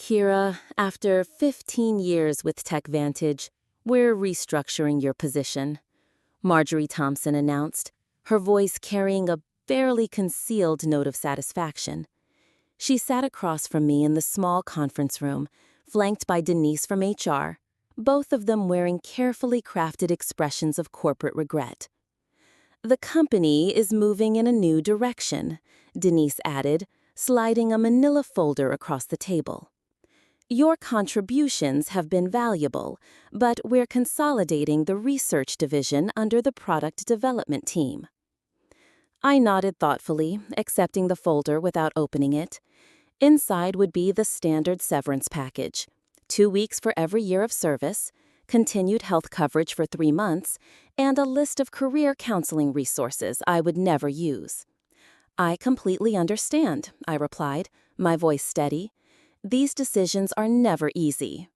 Kira, after 15 years with TechVantage, we're restructuring your position, Marjorie Thompson announced, her voice carrying a barely concealed note of satisfaction. She sat across from me in the small conference room, flanked by Denise from HR, both of them wearing carefully crafted expressions of corporate regret. The company is moving in a new direction, Denise added, sliding a manila folder across the table. Your contributions have been valuable, but we're consolidating the research division under the product development team. I nodded thoughtfully, accepting the folder without opening it. Inside would be the standard severance package: 2 weeks for every year of service, continued health coverage for 3 months, and a list of career counseling resources I would never use. I completely understand, I replied, my voice steady. These decisions are never easy.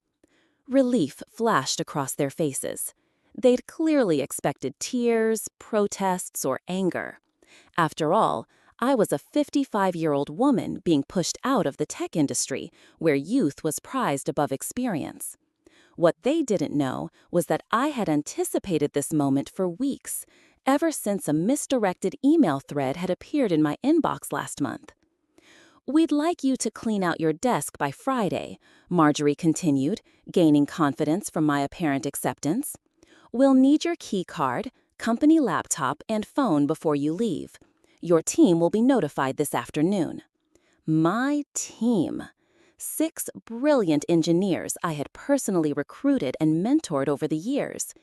Relief flashed across their faces. They'd clearly expected tears, protests, or anger. After all, I was a 55-year-old woman being pushed out of the tech industry, where youth was prized above experience. What they didn't know was that I had anticipated this moment for weeks, ever since a misdirected email thread had appeared in my inbox last month. We'd like you to clean out your desk by Friday, Marjorie continued, gaining confidence from my apparent acceptance. We'll need your key card, company laptop, and phone before you leave. Your team will be notified this afternoon. My team. 6 brilliant engineers I had personally recruited and mentored over the years.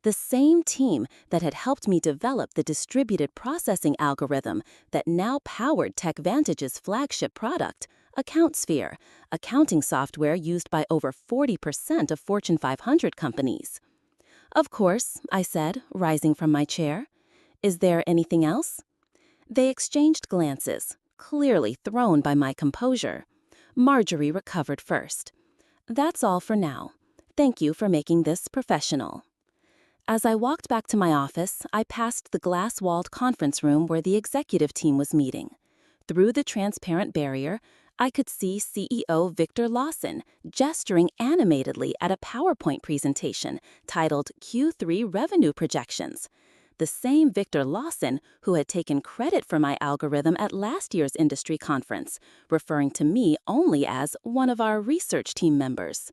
The same team that had helped me develop the distributed processing algorithm that now powered TechVantage's flagship product, AccountSphere, accounting software used by over 40% of Fortune 500 companies. Of course, I said, rising from my chair. Is there anything else? They exchanged glances, clearly thrown by my composure. Marjorie recovered first. That's all for now. Thank you for making this professional. As I walked back to my office, I passed the glass-walled conference room where the executive team was meeting. Through the transparent barrier, I could see CEO Victor Lawson gesturing animatedly at a PowerPoint presentation titled Q3 Revenue Projections. The same Victor Lawson who had taken credit for my algorithm at last year's industry conference, referring to me only as one of our research team members.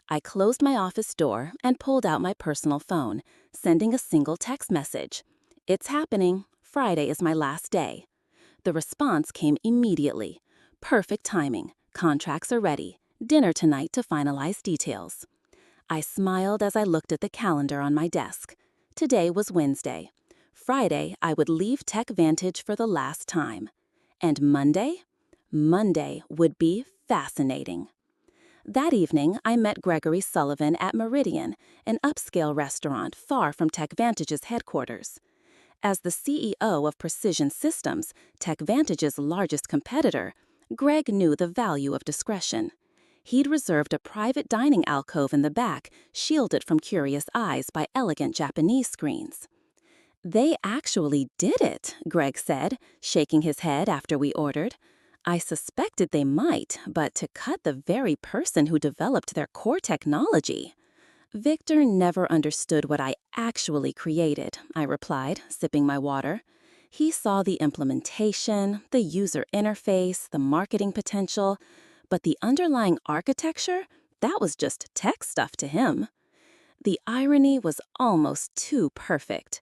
I closed my office door and pulled out my personal phone, sending a single text message. It's happening. Friday is my last day. The response came immediately. Perfect timing. Contracts are ready. Dinner tonight to finalize details. I smiled as I looked at the calendar on my desk. Today was Wednesday. Friday, I would leave TechVantage for the last time. And Monday? Monday would be fascinating. That evening, I met Gregory Sullivan at Meridian, an upscale restaurant far from TechVantage's headquarters. As the CEO of Precision Systems, TechVantage's largest competitor, Greg knew the value of discretion. He'd reserved a private dining alcove in the back, shielded from curious eyes by elegant Japanese screens. They actually did it, Greg said, shaking his head after we ordered. I suspected they might, but to cut the very person who developed their core technology. Victor never understood what I actually created, I replied, sipping my water. He saw the implementation, the user interface, the marketing potential, but the underlying architecture, that was just tech stuff to him. The irony was almost too perfect.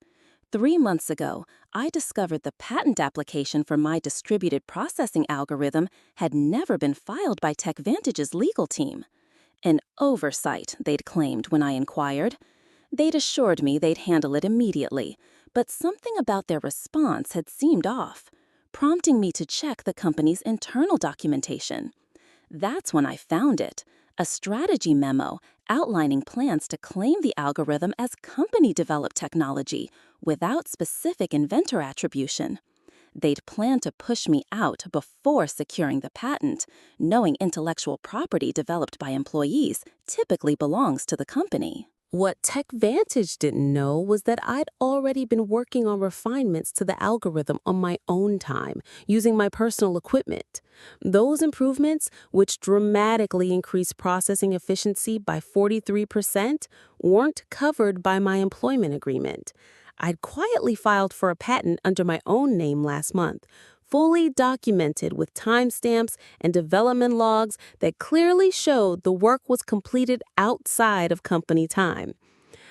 3 months ago, I discovered the patent application for my distributed processing algorithm had never been filed by TechVantage's legal team. An oversight, they'd claimed when I inquired. They'd assured me they'd handle it immediately, but something about their response had seemed off, prompting me to check the company's internal documentation. That's when I found it, a strategy memo outlining plans to claim the algorithm as company-developed technology without specific inventor attribution. They'd planned to push me out before securing the patent, knowing intellectual property developed by employees typically belongs to the company. What TechVantage didn't know was that I'd already been working on refinements to the algorithm on my own time, using my personal equipment. Those improvements, which dramatically increased processing efficiency by 43%, weren't covered by my employment agreement. I'd quietly filed for a patent under my own name last month, fully documented with timestamps and development logs that clearly showed the work was completed outside of company time.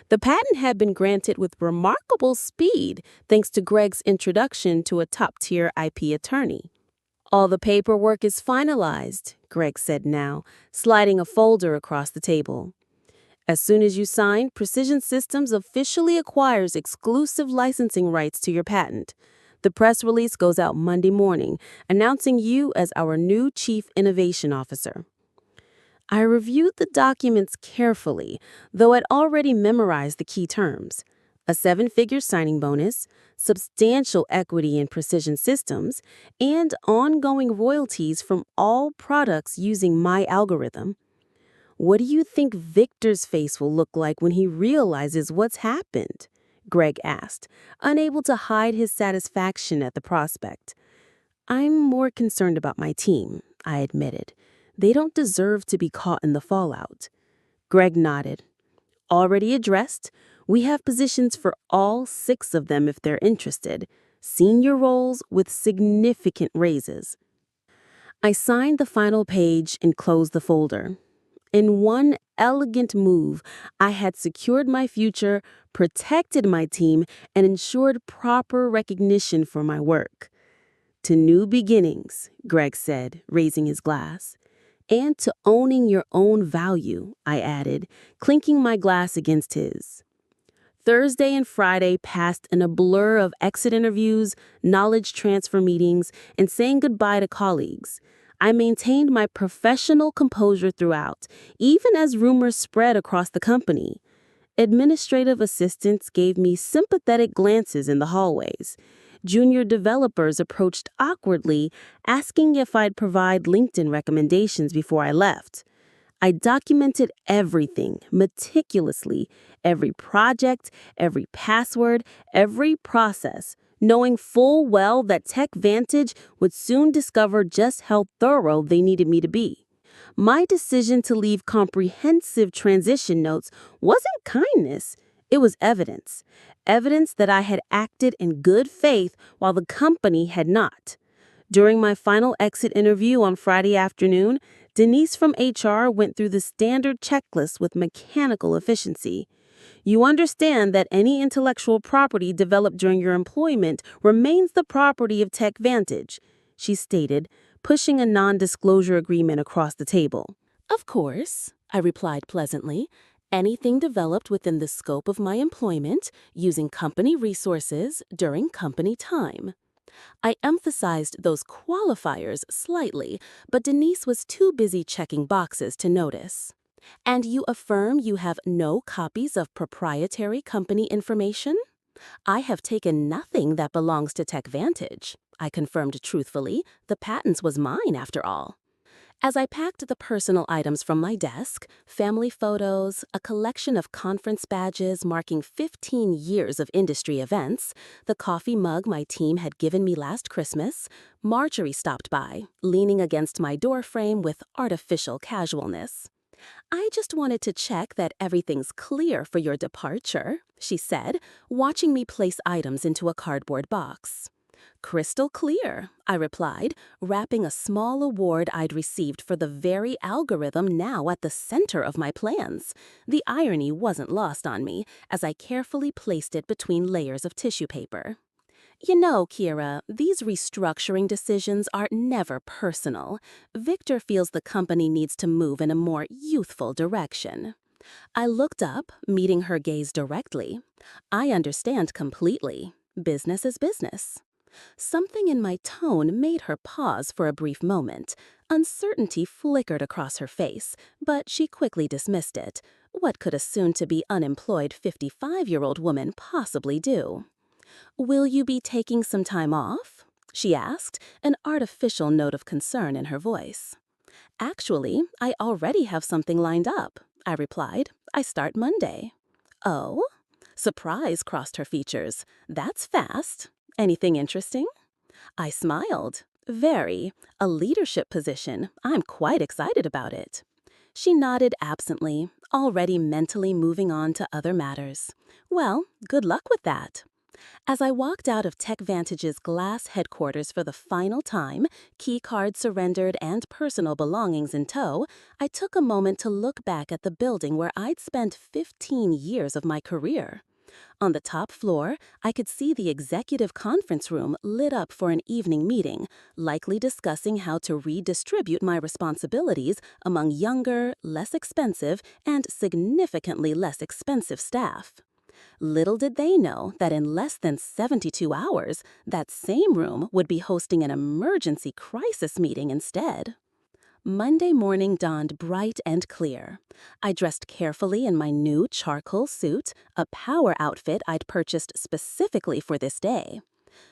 The patent had been granted with remarkable speed thanks to Greg's introduction to a top-tier IP attorney. All the paperwork is finalized, Greg said now, sliding a folder across the table. As soon as you sign, Precision Systems officially acquires exclusive licensing rights to your patent. The press release goes out Monday morning, announcing you as our new Chief Innovation Officer. I reviewed the documents carefully, though I'd already memorized the key terms. A seven-figure signing bonus, substantial equity in Precision Systems, and ongoing royalties from all products using my algorithm. What do you think Victor's face will look like when he realizes what's happened? Greg asked, unable to hide his satisfaction at the prospect. I'm more concerned about my team, I admitted. They don't deserve to be caught in the fallout. Greg nodded. Already addressed, we have positions for all 6 of them if they're interested, senior roles with significant raises. I signed the final page and closed the folder. In one elegant move, I had secured my future, protected my team, and ensured proper recognition for my work. To new beginnings, Greg said, raising his glass. And to owning your own value, I added, clinking my glass against his. Thursday and Friday passed in a blur of exit interviews, knowledge transfer meetings, and saying goodbye to colleagues. I maintained my professional composure throughout, even as rumors spread across the company. Administrative assistants gave me sympathetic glances in the hallways. Junior developers approached awkwardly, asking if I'd provide LinkedIn recommendations before I left. I documented everything meticulously, every project, every password, every process, knowing full well that TechVantage would soon discover just how thorough they needed me to be. My decision to leave comprehensive transition notes wasn't kindness, it was evidence. Evidence that I had acted in good faith while the company had not. During my final exit interview on Friday afternoon, Denise from HR went through the standard checklist with mechanical efficiency. You understand that any intellectual property developed during your employment remains the property of TechVantage, she stated, pushing a non-disclosure agreement across the table. Of course, I replied pleasantly. Anything developed within the scope of my employment, using company resources during company time. I emphasized those qualifiers slightly, but Denise was too busy checking boxes to notice. And you affirm you have no copies of proprietary company information? I have taken nothing that belongs to TechVantage, I confirmed truthfully. The patents was mine, after all. As I packed the personal items from my desk, family photos, a collection of conference badges marking 15 years of industry events, the coffee mug my team had given me last Christmas, Marjorie stopped by, leaning against my doorframe with artificial casualness. I just wanted to check that everything's clear for your departure, she said, watching me place items into a cardboard box. Crystal clear, I replied, wrapping a small award I'd received for the very algorithm now at the center of my plans. The irony wasn't lost on me as I carefully placed it between layers of tissue paper. You know, Kira, these restructuring decisions are never personal. Victor feels the company needs to move in a more youthful direction. I looked up, meeting her gaze directly. I understand completely. Business is business. Something in my tone made her pause for a brief moment. Uncertainty flickered across her face, but she quickly dismissed it. What could a soon-to-be unemployed 55-year-old woman possibly do? Will you be taking some time off? She asked, an artificial note of concern in her voice. Actually, I already have something lined up, I replied. I start Monday. Oh? Surprise crossed her features. That's fast. Anything interesting? I smiled. Very. A leadership position. I'm quite excited about it. She nodded absently, already mentally moving on to other matters. Well, good luck with that. As I walked out of TechVantage's glass headquarters for the final time, key card surrendered and personal belongings in tow, I took a moment to look back at the building where I'd spent 15 years of my career. On the top floor, I could see the executive conference room lit up for an evening meeting, likely discussing how to redistribute my responsibilities among younger, less expensive, and significantly less expensive staff. Little did they know that in less than 72 hours, that same room would be hosting an emergency crisis meeting instead. Monday morning dawned bright and clear. I dressed carefully in my new charcoal suit, a power outfit I'd purchased specifically for this day.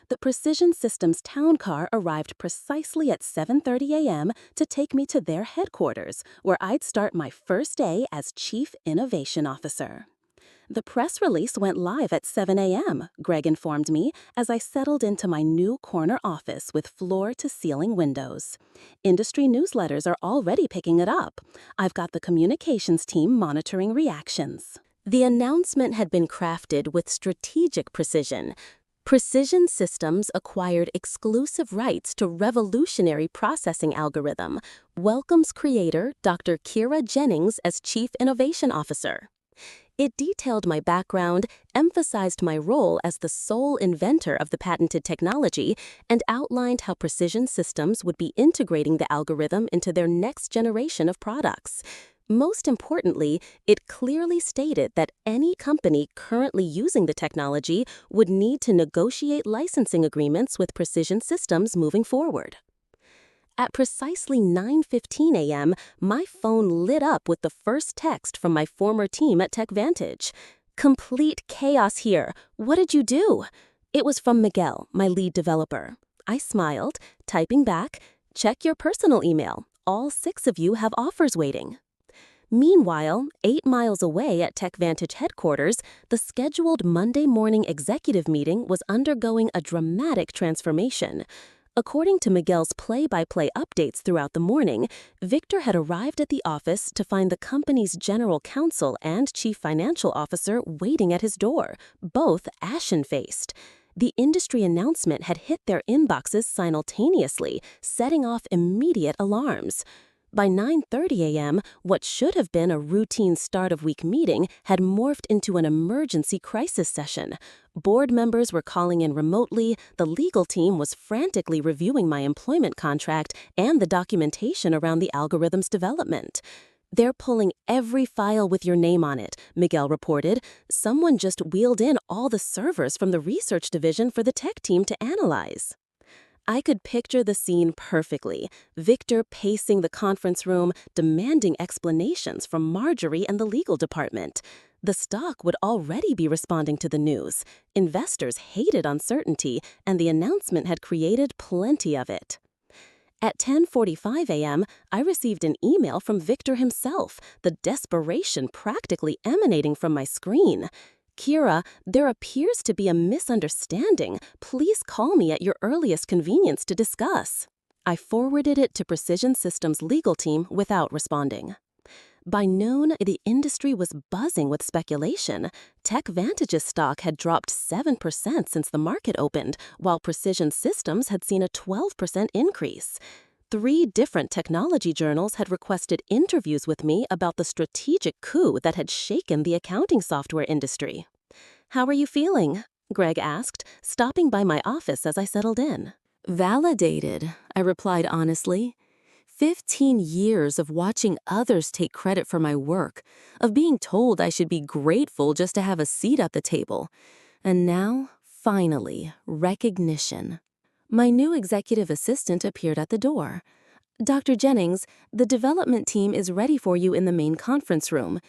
The Precision Systems town car arrived precisely at 7:30 a.m. to take me to their headquarters, where I'd start my first day as Chief Innovation Officer. The press release went live at 7 a.m., Greg informed me as I settled into my new corner office with floor-to-ceiling windows. Industry newsletters are already picking it up. I've got the communications team monitoring reactions. The announcement had been crafted with strategic precision. Precision Systems acquired exclusive rights to revolutionary processing algorithm, welcomes creator Dr. Kira Jennings as Chief Innovation Officer. It detailed my background, emphasized my role as the sole inventor of the patented technology, and outlined how Precision Systems would be integrating the algorithm into their next generation of products. Most importantly, it clearly stated that any company currently using the technology would need to negotiate licensing agreements with Precision Systems moving forward. At precisely 9:15 a.m., my phone lit up with the first text from my former team at TechVantage. "Complete chaos here. What did you do?" It was from Miguel, my lead developer. I smiled, typing back, "Check your personal email. All 6 of you have offers waiting." Meanwhile, 8 miles away at TechVantage headquarters, the scheduled Monday morning executive meeting was undergoing a dramatic transformation. According to Miguel's play-by-play updates throughout the morning, Victor had arrived at the office to find the company's general counsel and chief financial officer waiting at his door, both ashen-faced. The industry announcement had hit their inboxes simultaneously, setting off immediate alarms. By 9:30 a.m., what should have been a routine start-of-week meeting had morphed into an emergency crisis session. Board members were calling in remotely, the legal team was frantically reviewing my employment contract and the documentation around the algorithm's development. "They're pulling every file with your name on it," Miguel reported. "Someone just wheeled in all the servers from the research division for the tech team to analyze." I could picture the scene perfectly. Victor pacing the conference room, demanding explanations from Marjorie and the legal department. The stock would already be responding to the news. Investors hated uncertainty, and the announcement had created plenty of it. At 10:45 a.m., I received an email from Victor himself, the desperation practically emanating from my screen. "Kira, there appears to be a misunderstanding. Please call me at your earliest convenience to discuss." I forwarded it to Precision Systems' legal team without responding. By noon, the industry was buzzing with speculation. TechVantage's stock had dropped 7% since the market opened, while Precision Systems had seen a 12% increase. 3 different technology journals had requested interviews with me about the strategic coup that had shaken the accounting software industry. "How are you feeling?" Greg asked, stopping by my office as I settled in. "Validated," I replied honestly. 15 years of watching others take credit for my work, of being told I should be grateful just to have a seat at the table. And now, finally, recognition. My new executive assistant appeared at the door. "Dr. Jennings, the development team is ready for you in the main conference room."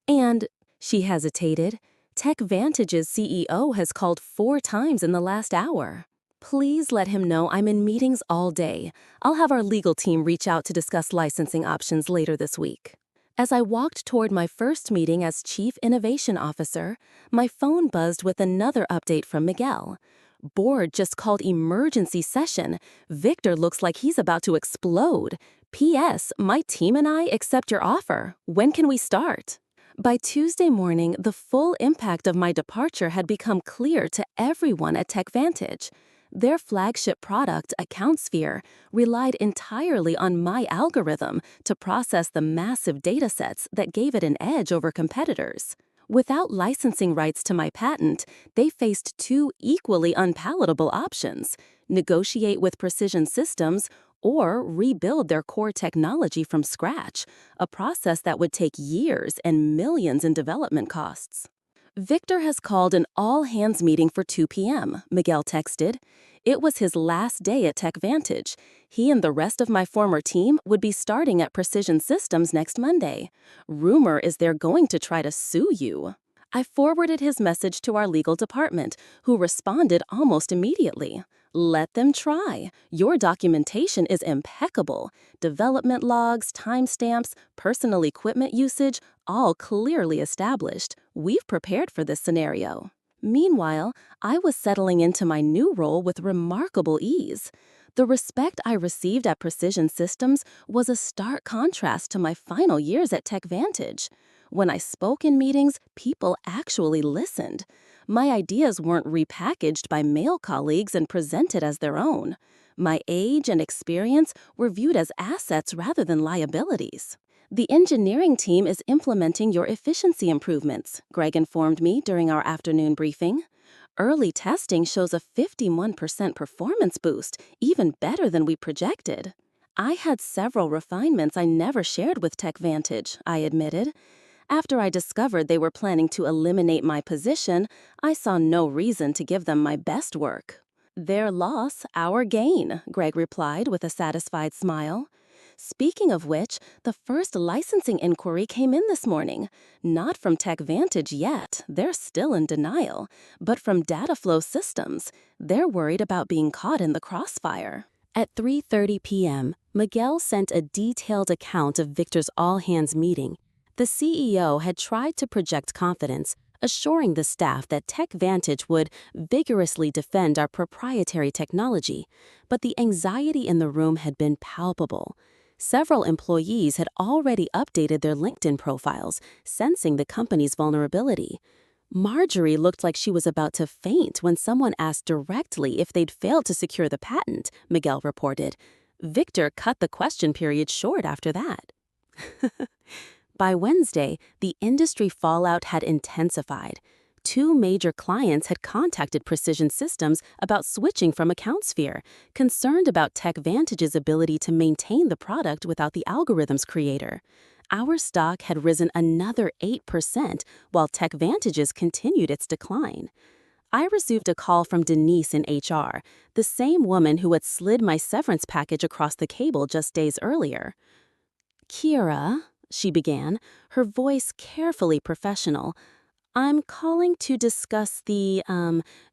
And, she hesitated, "TechVantage's CEO has called 4 times in the last hour. Please let him know I'm in meetings all day. I'll have our legal team reach out to discuss licensing options later this week." As I walked toward my first meeting as Chief Innovation Officer, my phone buzzed with another update from Miguel. Board just called emergency session. Victor looks like he's about to explode. P.S. My team and I accept your offer. When can we start? By Tuesday morning, the full impact of my departure had become clear to everyone at TechVantage. Their flagship product, AccountSphere, relied entirely on my algorithm to process the massive datasets that gave it an edge over competitors. Without licensing rights to my patent, they faced two equally unpalatable options: negotiate with Precision Systems or rebuild their core technology from scratch, a process that would take years and millions in development costs. Victor has called an all-hands meeting for 2 p.m., Miguel texted. It was his last day at TechVantage. He and the rest of my former team would be starting at Precision Systems next Monday. Rumor is they're going to try to sue you. I forwarded his message to our legal department, who responded almost immediately. Let them try. Your documentation is impeccable. Development logs, timestamps, personal equipment usage, all clearly established. We've prepared for this scenario. Meanwhile, I was settling into my new role with remarkable ease. The respect I received at Precision Systems was a stark contrast to my final years at TechVantage. When I spoke in meetings, people actually listened. My ideas weren't repackaged by male colleagues and presented as their own. My age and experience were viewed as assets rather than liabilities. The engineering team is implementing your efficiency improvements, Greg informed me during our afternoon briefing. Early testing shows a 51% performance boost, even better than we projected. I had several refinements I never shared with TechVantage, I admitted. After I discovered they were planning to eliminate my position, I saw no reason to give them my best work. Their loss, our gain, Greg replied with a satisfied smile. Speaking of which, the first licensing inquiry came in this morning. Not from TechVantage yet, they're still in denial, but from Dataflow Systems. They're worried about being caught in the crossfire. At 3:30 p.m., Miguel sent a detailed account of Victor's all-hands meeting. The CEO had tried to project confidence, assuring the staff that TechVantage would vigorously defend our proprietary technology, but the anxiety in the room had been palpable. Several employees had already updated their LinkedIn profiles, sensing the company's vulnerability. Marjorie looked like she was about to faint when someone asked directly if they'd failed to secure the patent, Miguel reported. Victor cut the question period short after that. By Wednesday, the industry fallout had intensified. Two major clients had contacted Precision Systems about switching from AccountSphere, concerned about TechVantage's ability to maintain the product without the algorithm's creator. Our stock had risen another 8%, while TechVantage's continued its decline. I received a call from Denise in HR, the same woman who had slid my severance package across the cable just days earlier. "Kira," she began, her voice carefully professional, "I'm calling to discuss the,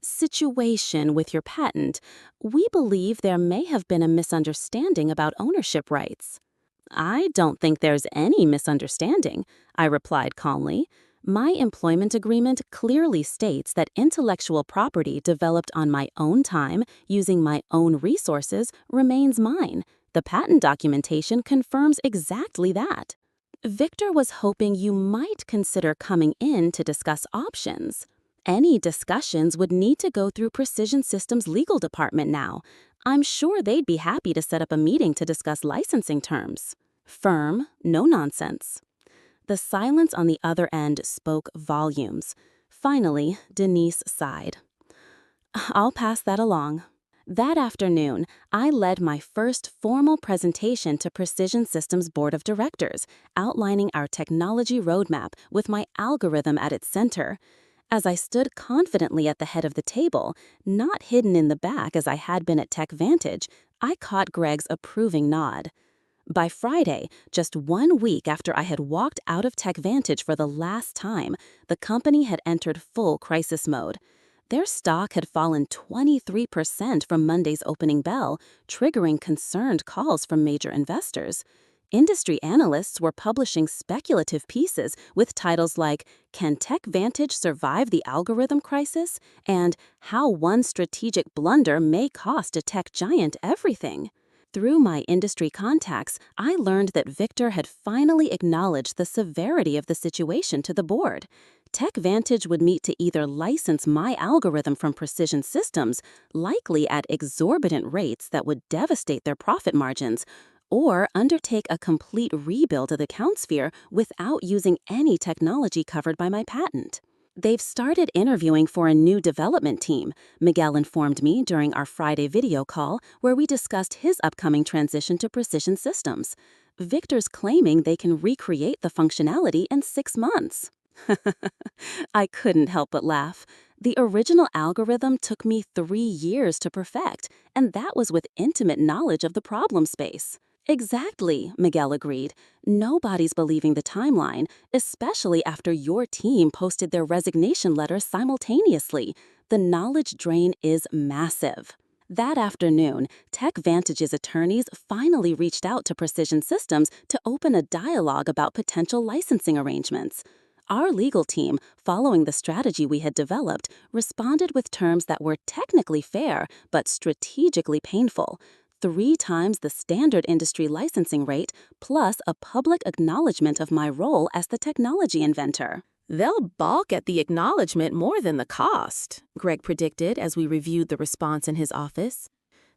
situation with your patent. We believe there may have been a misunderstanding about ownership rights." "I don't think there's any misunderstanding," I replied calmly. "My employment agreement clearly states that intellectual property developed on my own time, using my own resources, remains mine. The patent documentation confirms exactly that." "Victor was hoping you might consider coming in to discuss options. Any discussions would need to go through Precision Systems' legal department now. I'm sure they'd be happy to set up a meeting to discuss licensing terms." Firm, no nonsense. The silence on the other end spoke volumes. Finally, Denise sighed. "I'll pass that along." That afternoon, I led my first formal presentation to Precision Systems' Board of Directors, outlining our technology roadmap with my algorithm at its center. As I stood confidently at the head of the table, not hidden in the back as I had been at TechVantage, I caught Greg's approving nod. By Friday, just 1 week after I had walked out of TechVantage for the last time, the company had entered full crisis mode. Their stock had fallen 23% from Monday's opening bell, triggering concerned calls from major investors. Industry analysts were publishing speculative pieces with titles like "Can TechVantage Survive the Algorithm Crisis?" and "How One Strategic Blunder May Cost a Tech Giant Everything." Through my industry contacts, I learned that Victor had finally acknowledged the severity of the situation to the board. TechVantage would meet to either license my algorithm from Precision Systems, likely at exorbitant rates that would devastate their profit margins, or undertake a complete rebuild of the CountSphere without using any technology covered by my patent. They've started interviewing for a new development team, Miguel informed me during our Friday video call, where we discussed his upcoming transition to Precision Systems. Victor's claiming they can recreate the functionality in 6 months. I couldn't help but laugh. The original algorithm took me 3 years to perfect, and that was with intimate knowledge of the problem space. Exactly, Miguel agreed. Nobody's believing the timeline, especially after your team posted their resignation letter simultaneously. The knowledge drain is massive. That afternoon, TechVantage's attorneys finally reached out to Precision Systems to open a dialogue about potential licensing arrangements. Our legal team, following the strategy we had developed, responded with terms that were technically fair but strategically painful. 3 times the standard industry licensing rate, plus a public acknowledgement of my role as the technology inventor. They'll balk at the acknowledgement more than the cost, Greg predicted as we reviewed the response in his office.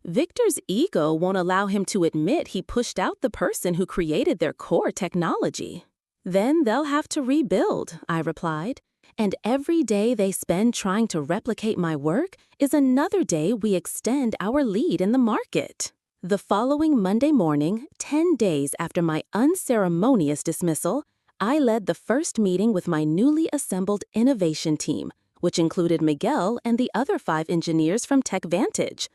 Victor's ego won't allow him to admit he pushed out the person who created their core technology. Then they'll have to rebuild, I replied. And every day they spend trying to replicate my work is another day we extend our lead in the market. The following Monday morning, 10 days after my unceremonious dismissal, I led the first meeting with my newly assembled innovation team, which included Miguel and the other 5 engineers from TechVantage.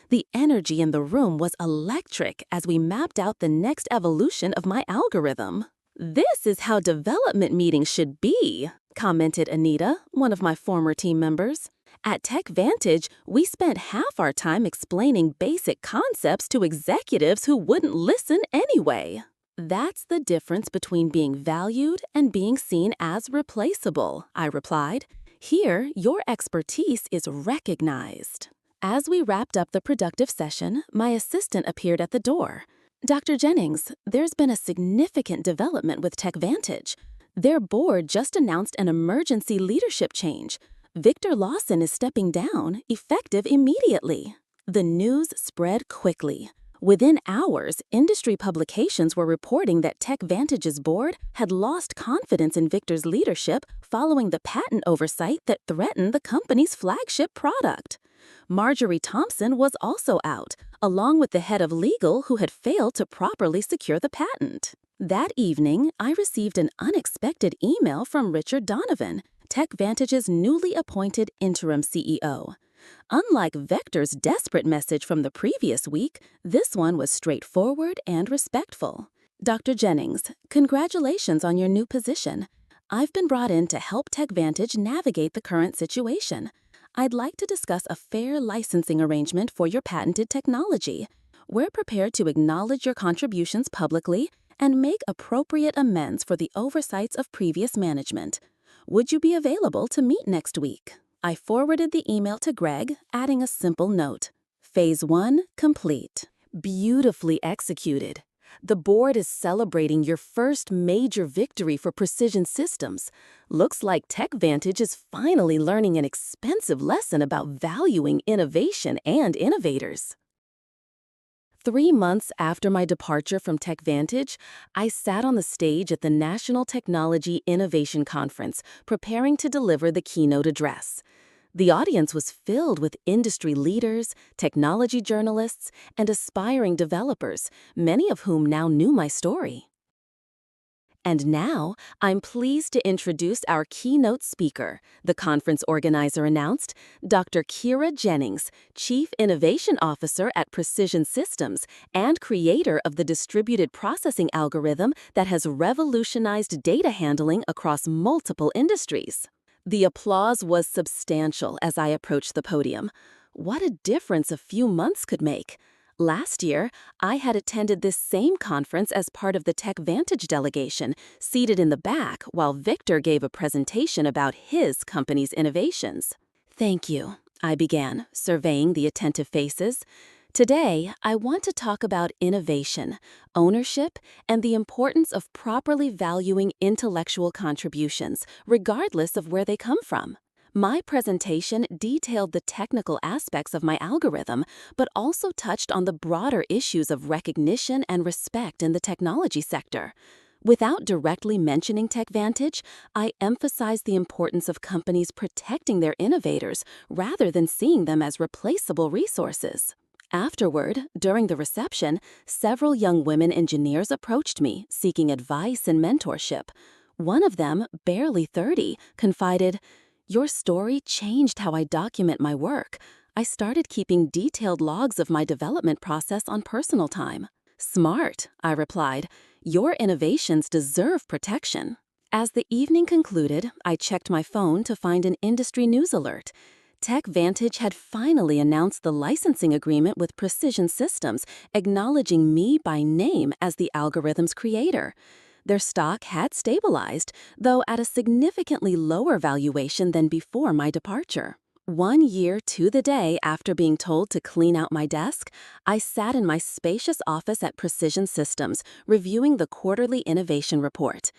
The energy in the room was electric as we mapped out the next evolution of my algorithm. "This is how development meetings should be," commented Anita, one of my former team members. "At TechVantage, we spent half our time explaining basic concepts to executives who wouldn't listen anyway." "That's the difference between being valued and being seen as replaceable," I replied. "Here, your expertise is recognized." As we wrapped up the productive session, my assistant appeared at the door. "Dr. Jennings, there's been a significant development with TechVantage. Their board just announced an emergency leadership change. Victor Lawson is stepping down, effective immediately." The news spread quickly. Within hours, industry publications were reporting that TechVantage's board had lost confidence in Victor's leadership following the patent oversight that threatened the company's flagship product. Marjorie Thompson was also out, along with the head of legal who had failed to properly secure the patent. That evening, I received an unexpected email from Richard Donovan, TechVantage's newly appointed interim CEO. Unlike Vector's desperate message from the previous week, this one was straightforward and respectful. "Dr. Jennings, congratulations on your new position. I've been brought in to help TechVantage navigate the current situation. I'd like to discuss a fair licensing arrangement for your patented technology. We're prepared to acknowledge your contributions publicly and make appropriate amends for the oversights of previous management. Would you be available to meet next week?" I forwarded the email to Greg, adding a simple note. Phase 1 complete. Beautifully executed. The board is celebrating your first major victory for Precision Systems. Looks like TechVantage is finally learning an expensive lesson about valuing innovation and innovators. 3 months after my departure from TechVantage, I sat on the stage at the National Technology Innovation Conference, preparing to deliver the keynote address. The audience was filled with industry leaders, technology journalists, and aspiring developers, many of whom now knew my story. And now, I'm pleased to introduce our keynote speaker, the conference organizer announced, Dr. Kira Jennings, Chief Innovation Officer at Precision Systems and creator of the distributed processing algorithm that has revolutionized data handling across multiple industries. The applause was substantial as I approached the podium. What a difference a few months could make. Last year, I had attended this same conference as part of the Tech Vantage delegation, seated in the back while Victor gave a presentation about his company's innovations. Thank you, I began, surveying the attentive faces. Today, I want to talk about innovation, ownership, and the importance of properly valuing intellectual contributions, regardless of where they come from. My presentation detailed the technical aspects of my algorithm, but also touched on the broader issues of recognition and respect in the technology sector. Without directly mentioning TechVantage, I emphasized the importance of companies protecting their innovators rather than seeing them as replaceable resources. Afterward, during the reception, several young women engineers approached me, seeking advice and mentorship. One of them, barely 30, confided, "Your story changed how I document my work. I started keeping detailed logs of my development process on personal time." "Smart," I replied. "Your innovations deserve protection." As the evening concluded, I checked my phone to find an industry news alert. TechVantage had finally announced the licensing agreement with Precision Systems, acknowledging me by name as the algorithm's creator. Their stock had stabilized, though at a significantly lower valuation than before my departure. 1 year to the day after being told to clean out my desk, I sat in my spacious office at Precision Systems, reviewing the quarterly innovation report.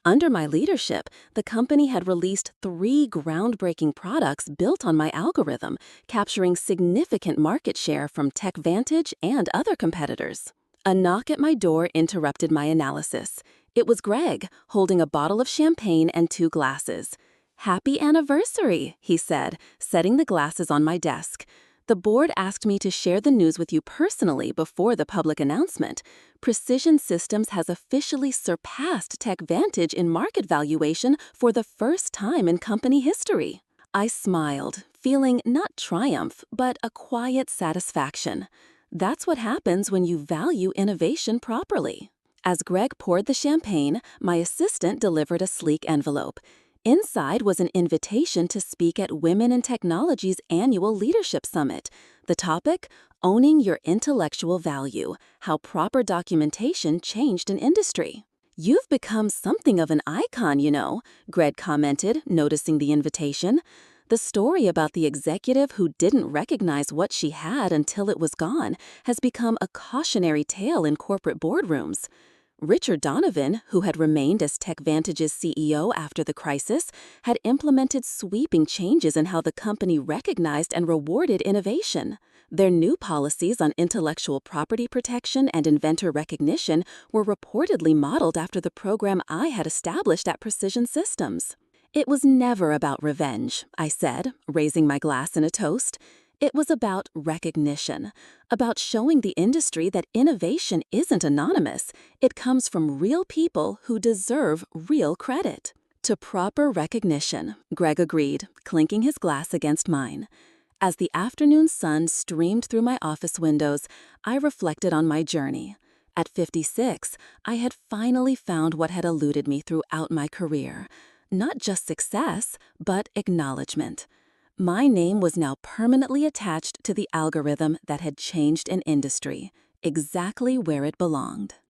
Under my leadership, the company had released 3 groundbreaking products built on my algorithm, capturing significant market share from TechVantage and other competitors. A knock at my door interrupted my analysis. It was Greg, holding a bottle of champagne and 2 glasses. "Happy anniversary," he said, setting the glasses on my desk. "The board asked me to share the news with you personally before the public announcement. Precision Systems has officially surpassed TechVantage in market valuation for the first time in company history." I smiled, feeling not triumph, but a quiet satisfaction. That's what happens when you value innovation properly. As Greg poured the champagne, my assistant delivered a sleek envelope. Inside was an invitation to speak at Women in Technology's annual Leadership Summit. The topic, Owning Your Intellectual Value, How Proper Documentation Changed an Industry. "You've become something of an icon, you know," Greg commented, noticing the invitation. "The story about the executive who didn't recognize what she had until it was gone has become a cautionary tale in corporate boardrooms." Richard Donovan, who had remained as TechVantage's CEO after the crisis, had implemented sweeping changes in how the company recognized and rewarded innovation. Their new policies on intellectual property protection and inventor recognition were reportedly modeled after the program I had established at Precision Systems. "It was never about revenge," I said, raising my glass in a toast. "It was about recognition, about showing the industry that innovation isn't anonymous. It comes from real people who deserve real credit." "To proper recognition," Greg agreed, clinking his glass against mine. As the afternoon sun streamed through my office windows, I reflected on my journey. At 56, I had finally found what had eluded me throughout my career. Not just success, but acknowledgement. My name was now permanently attached to the algorithm that had changed an industry, exactly where it belonged.